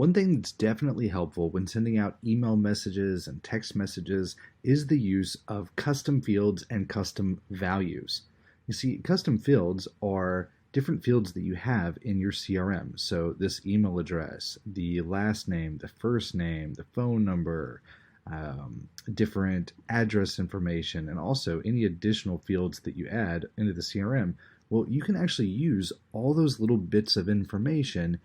One thing that's definitely helpful when sending out email messages and text messages is the use of custom fields and custom values. You see, custom fields are different fields that you have in your CRM. So this email address, the last name, the first name, the phone number, different address information, and also any additional fields that you add into the CRM. Well, you can actually use all those little bits of information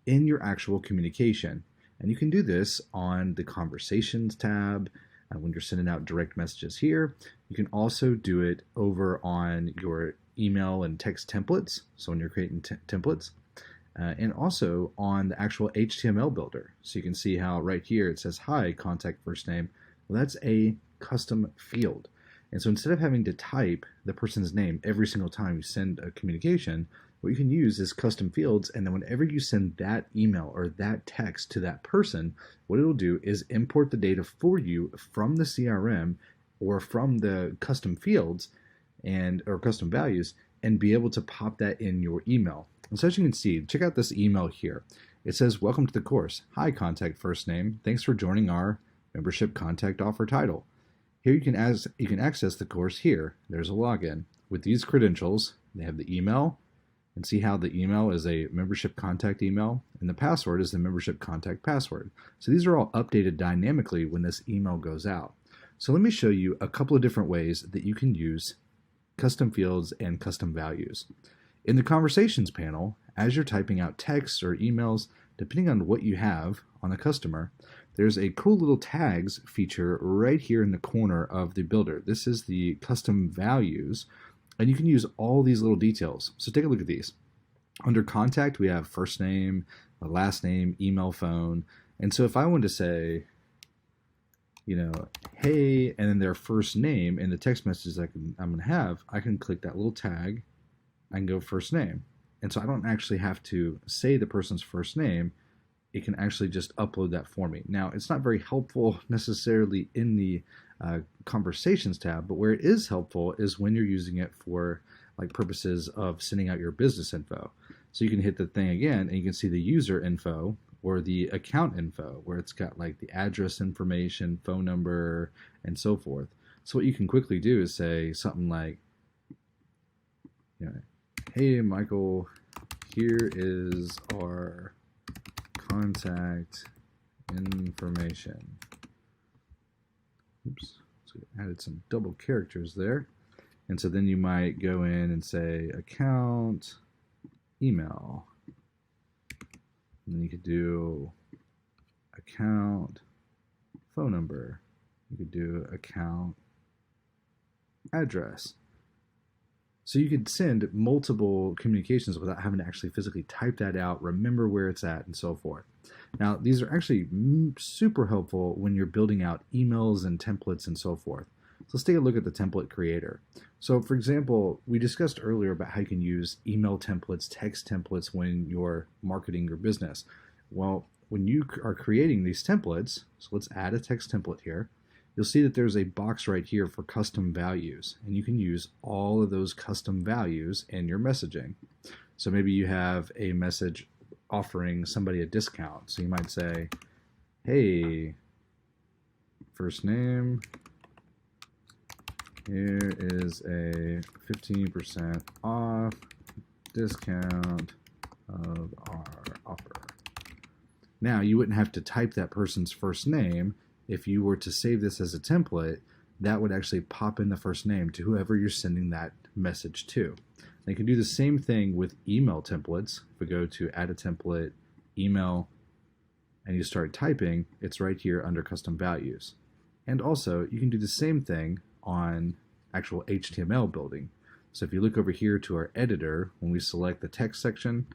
in your actual communication. And you can do this on the Conversations tab when you're sending out direct messages here. You can also do it over on your email and text templates, so when you're creating templates, and also on the actual HTML builder. So you can see how right here it says, hi, contact first name. Well, that's a custom field. And so instead of having to type the person's name every single time you send a communication, what you can use is custom fields, and then whenever you send that email or that text to that person, what it'll do is import the data for you from the CRM or from the custom fields or custom values and be able to pop that in your email. And so as you can see, check out this email here. It says, welcome to the course. Hi, contact first name. Thanks for joining our membership contact offer title. Here you can access the course here. There's a login. With these credentials, they have the email, and see how the email is a membership contact email, and the password is the membership contact password. So these are all updated dynamically when this email goes out. So let me show you a couple of different ways that you can use custom fields and custom values. In the Conversations panel, as you're typing out texts or emails, depending on what you have on a customer, there's a cool little tags feature right here in the corner of the builder. This is the custom values, and you can use all these little details. So take a look at these. Under contact, we have first name, last name, email, phone. And so if I wanted to say, hey, and then their first name in the text messages I'm going to have, I can click that little tag. I can go first name. And so I don't actually have to say the person's first name. It can actually just upload that for me. Now, it's not very helpful necessarily in the Conversations tab, but where it is helpful is when you're using it for purposes of sending out your business info. So you can hit the thing again, and you can see the user info or the account info, where it's got the address information, phone number, and so forth. So what you can quickly do is say something like, hey, Michael, here is our contact information. Oops, so we added some double characters there. And so then you might go in and say account, email. And then you could do account, phone number. You could do account, address. So you could send multiple communications without having to actually physically type that out, remember where it's at, and so forth. Now, these are actually super helpful when you're building out emails and templates and so forth. So let's take a look at the template creator. So for example, we discussed earlier about how you can use email templates, text templates when you're marketing your business. Well, when you are creating these templates, so let's add a text template here, you'll see that there's a box right here for custom values, and you can use all of those custom values in your messaging. So maybe you have a message offering somebody a discount. So you might say, hey, first name, here is a 15% off discount of our offer. Now, you wouldn't have to type that person's first name. If you were to save this as a template, that would actually pop in the first name to whoever you're sending that message to. And you can do the same thing with email templates. If we go to add a template, email, and you start typing, it's right here under custom values. And also, you can do the same thing on actual HTML building. So if you look over here to our editor, when we select the text section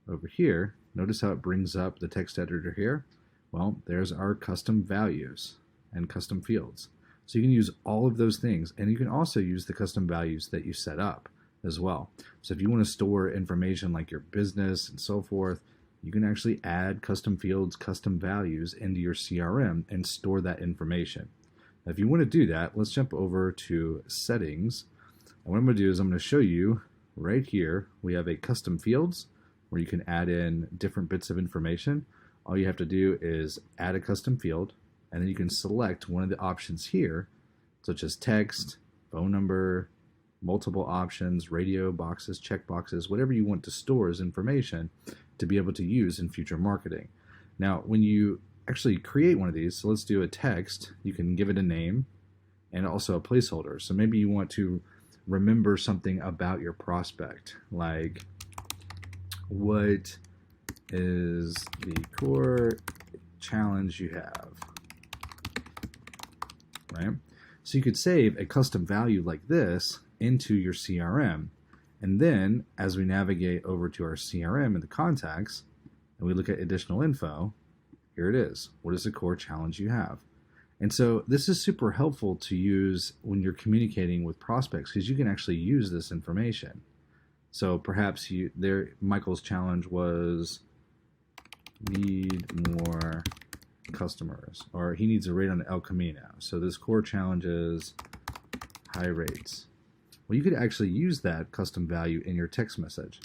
over here, notice how it brings up the text editor here. Well, there's our custom values and custom fields. So you can use all of those things, and you can also use the custom values that you set up as well. So if you want to store information like your business and so forth, you can actually add custom fields, custom values into your CRM and store that information. Now, if you want to do that, let's jump over to settings. And what I'm going to do is I'm going to show you right here, we have a custom fields where you can add in different bits of information. all you have to do is add a custom field, and then you can select one of the options here, such as text, phone number, multiple options, radio boxes, check boxes, whatever you want to store as information to be able to use in future marketing. Now, when you actually create one of these, so let's do a text, you can give it a name and also a placeholder. So maybe you want to remember something about your prospect, like what is the core challenge you have, right? So you could save a custom value like this into your CRM. And then as we navigate over to our CRM in the contacts and we look at additional info, here it is. What is the core challenge you have? And so this is super helpful to use when you're communicating with prospects, because you can actually use this information. So perhaps Michael's challenge was need more customers, or he needs a rate on El Camino. So this core challenge is high rates. Well, you could actually use that custom value in your text message.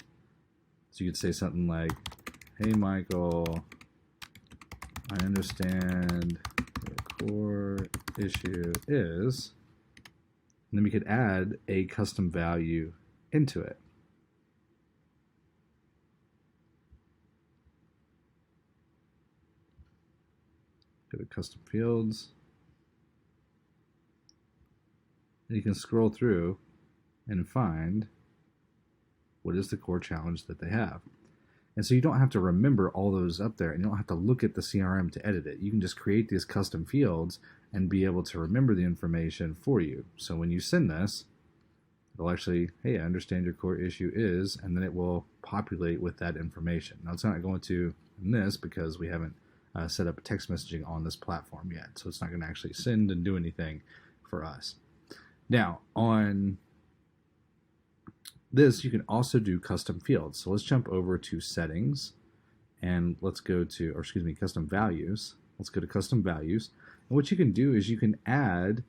So you could say something like, hey Michael, I understand the core issue is, and then we could add a custom value into it. Go to custom fields, and you can scroll through and find what is the core challenge that they have. And so you don't have to remember all those up there, and you don't have to look at the CRM to edit it. You can just create these custom fields and be able to remember the information for you. So when you send this, it'll actually, hey, I understand your core issue is, and then it will populate with that information. Now it's not going to in this because we haven't set up text messaging on this platform yet. So it's not going to actually send and do anything for us. Now on this, you can also do custom fields. So let's jump over to settings and let's go to, custom values. Let's go to custom values. And what you can do is you can add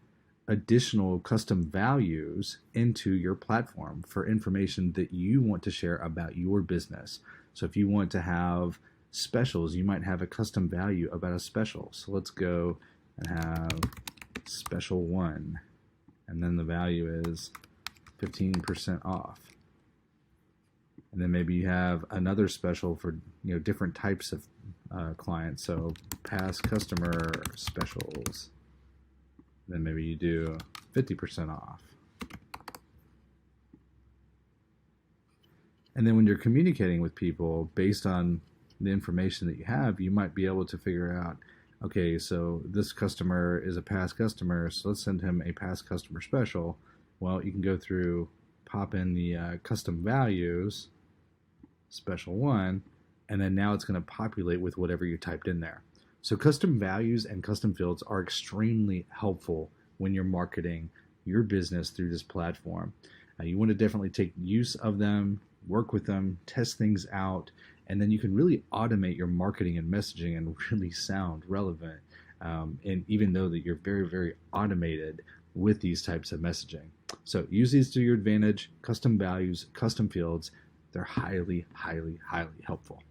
additional custom values into your platform for information that you want to share about your business. So if you want to have specials, you might have a custom value about a special. So let's go and have special 1, and then the value is 15% off. And then maybe you have another special for different types of clients. So past customer specials. Then maybe you do 50% off. And then when you're communicating with people based on the information that you have, you might be able to figure out, okay, so this customer is a past customer, so let's send him a past customer special. Well, you can go through, pop in the custom values, special 1, and then now it's going to populate with whatever you typed in there. So custom values and custom fields are extremely helpful when you're marketing your business through this platform. You want to definitely take use of them, work with them, test things out, and then you can really automate your marketing and messaging and really sound relevant. And even though that you're very, very automated with these types of messaging. So use these to your advantage. Custom values, custom fields, they're highly, highly, highly helpful.